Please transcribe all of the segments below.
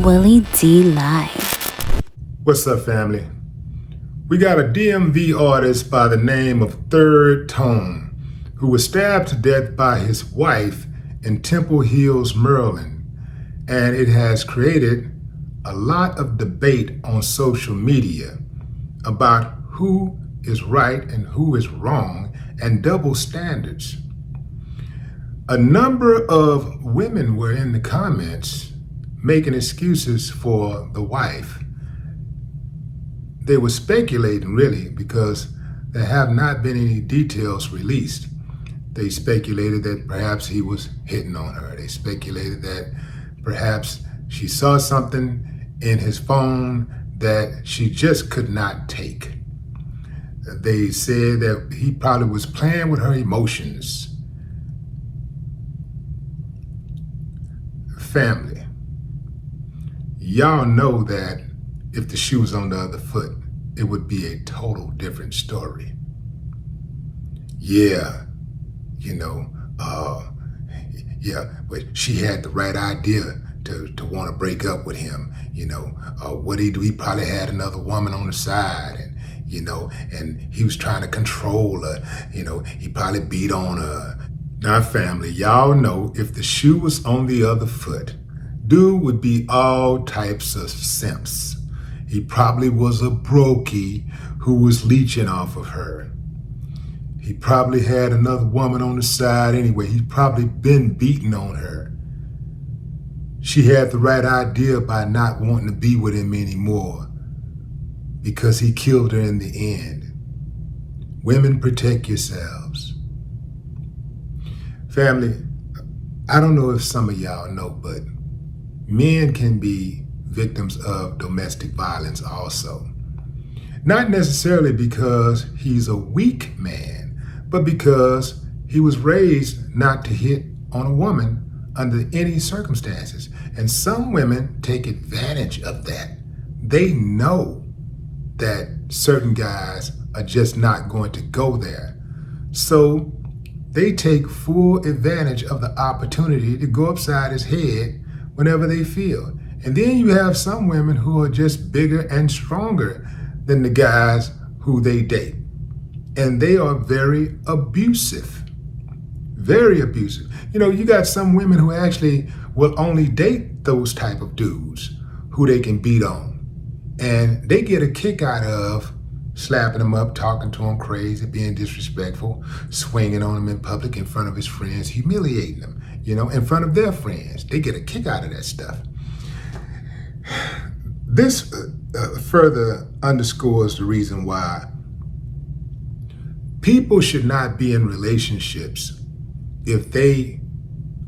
Willie D Live. What's up, family? We got a DMV artist by the name of Third Tone who was stabbed to death by his wife in Temple Hills, Maryland. And it has created a lot of debate on social media about who is right and who is wrong and double standards. A number of women were in the comments making excuses for the wife. They were speculating, really, because there have not been any details released. They speculated that perhaps he was hitting on her. They speculated that perhaps she saw something in his phone that she just could not take. They said that he probably was playing with her emotions. Family, y'all know that if the shoe was on the other foot, it would be a total different story. Yeah, but she had the right idea to want to break up with him. What did he do? He probably had another woman on the side, and he was trying to control her. He probably beat on her. Now, family, y'all know if the shoe was on the other foot, dude would be all types of simps. He probably was a brokey who was leeching off of her. He probably had another woman on the side anyway. He'd probably been beating on her. She had the right idea by not wanting to be with him anymore because he killed her in the end. Women, protect yourselves. Family, I don't know if some of y'all know, but men can be victims of domestic violence also. Not necessarily because he's a weak man, but because he was raised not to hit on a woman under any circumstances. And some women take advantage of that. They know that certain guys are just not going to go there. So they take full advantage of the opportunity to go upside his head whenever they feel. And then you have some women who are just bigger and stronger than the guys who they date. And they are very abusive. Very abusive. You got some women who actually will only date those type of dudes who they can beat on. And they get a kick out of slapping him up, talking to him crazy, being disrespectful, swinging on him in public in front of his friends, humiliating them, in front of their friends. They get a kick out of that stuff. This further underscores the reason why people should not be in relationships if they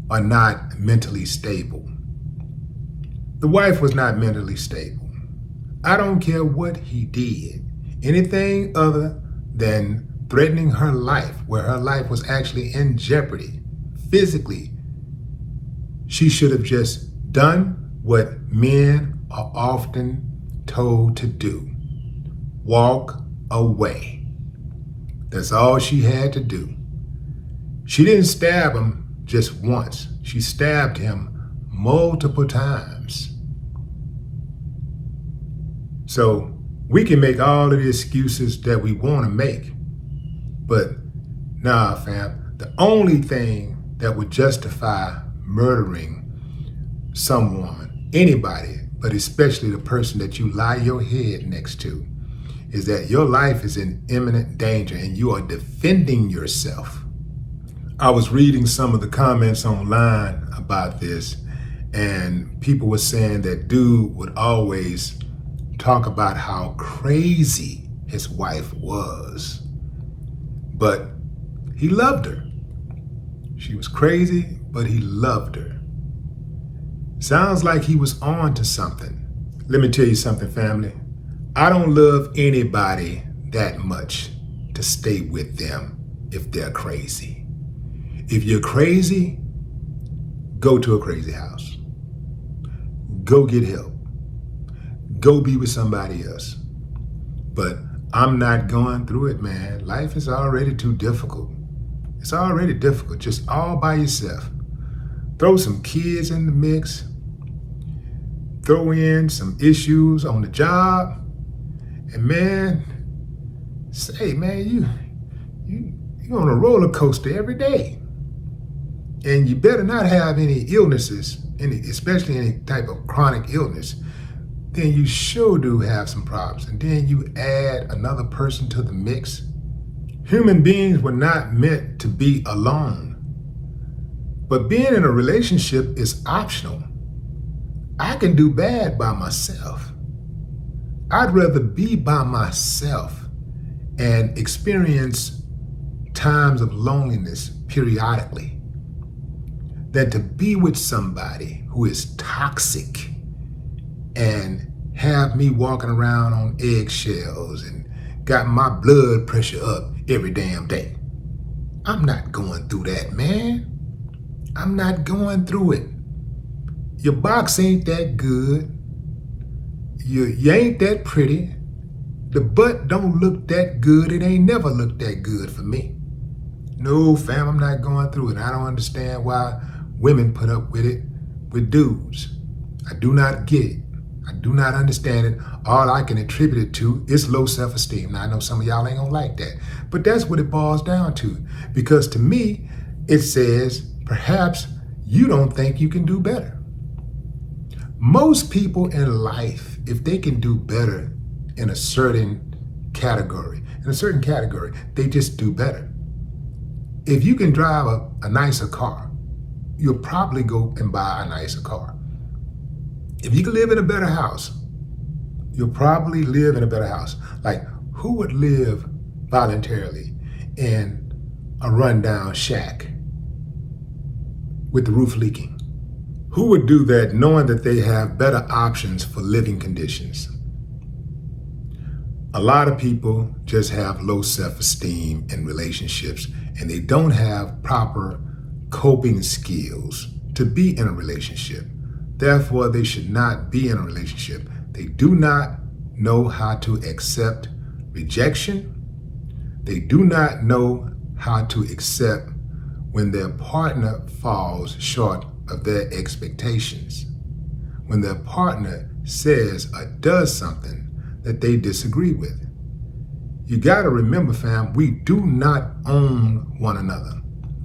are not mentally stable. The wife was not mentally stable. I don't care what he did. Anything other than threatening her life, where her life was actually in jeopardy physically, she should have just done what men are often told to do. Walk away. That's all she had to do. She didn't stab him just once. She stabbed him multiple times. So we can make all of the excuses that we want to make, but nah, fam, the only thing that would justify murdering someone, anybody, but especially the person that you lie your head next to, is that your life is in imminent danger and you are defending yourself. I was reading some of the comments online about this, and people were saying that dude would always talk about how crazy his wife was, but he loved her. She was crazy, but he loved her. Sounds like he was on to something. Let me tell you something, family. I don't love anybody that much to stay with them if they're crazy. If you're crazy, go to a crazy house. Go get help. Go be with somebody else. But I'm not going through it, man. Life is already too difficult. It's already difficult, just all by yourself. Throw some kids in the mix. throw in some issues on the job, and man, say, man, you're on a roller coaster every day. And you better not have any illnesses, especially any type of chronic illness. Then you sure do have some problems. And then you add another person to the mix. Human beings were not meant to be alone. But being in a relationship is optional. I can do bad by myself. I'd rather be by myself and experience times of loneliness periodically than to be with somebody who is toxic and have me walking around on eggshells and got my blood pressure up every damn day. I'm not going through that, man. I'm not going through it. Your box ain't that good. You ain't that pretty. The butt don't look that good. It ain't never looked that good for me. No, fam, I'm not going through it. I don't understand why women put up with it with dudes. I do not get it. I do not understand it. All I can attribute it to is low self-esteem. Now, I know some of y'all ain't gonna like that, but that's what it boils down to. Because to me, it says, perhaps you don't think you can do better. Most people in life, if they can do better in a certain category, they just do better. If you can drive a nicer car, you'll probably go and buy a nicer car. If you can live in a better house, you'll probably live in a better house. Like, who would live voluntarily in a rundown shack with the roof leaking? Who would do that knowing that they have better options for living conditions? A lot of people just have low self-esteem in relationships, and they don't have proper coping skills to be in a relationship. Therefore, they should not be in a relationship. They do not know how to accept rejection. They do not know how to accept when their partner falls short of their expectations. When their partner says or does something that they disagree with. You got to remember, fam, we do not own one another.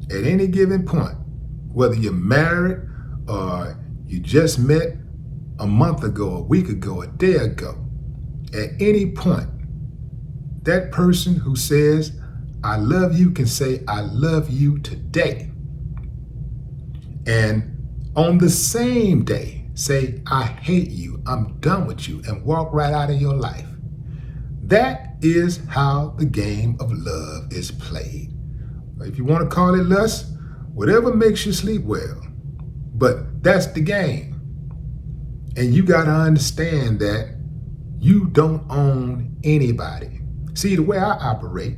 At any given point, whether you're married or you just met a month ago, a week ago, a day ago, at any point, that person who says, I love you, can say, I love you today. And on the same day, say, I hate you, I'm done with you, and walk right out of your life. That is how the game of love is played. If you want to call it lust, whatever makes you sleep well. But that's the game. And you got to understand that you don't own anybody. See, the way I operate,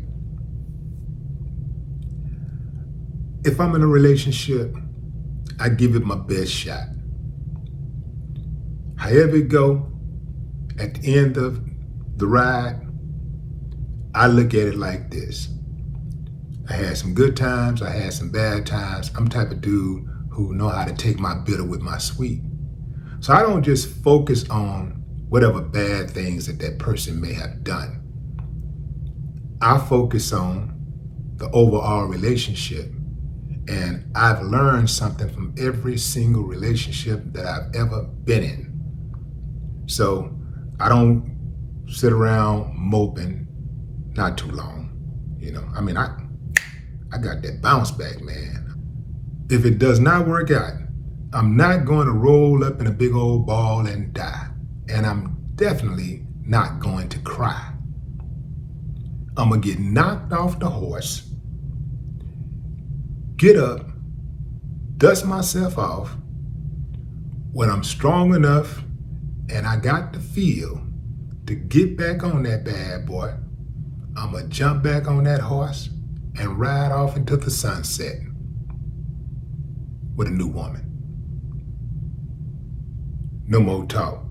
if I'm in a relationship, I give it my best shot. However it go, at the end of the ride, I look at it like this. I had some good times, I had some bad times. I'm the type of dude who know how to take my bitter with my sweet. So I don't just focus on whatever bad things that person may have done. I focus on the overall relationship. And I've learned something from every single relationship that I've ever been in. So I don't sit around moping not too long. I mean, I got that bounce back, man. If it does not work out, I'm not going to roll up in a big old ball and die. And I'm definitely not going to cry. I'm going to get knocked off the horse, get up, dust myself off. When I'm strong enough and I got the feel to get back on that bad boy, I'm going to jump back on that horse and ride off into the sunset with a new woman. No more talk.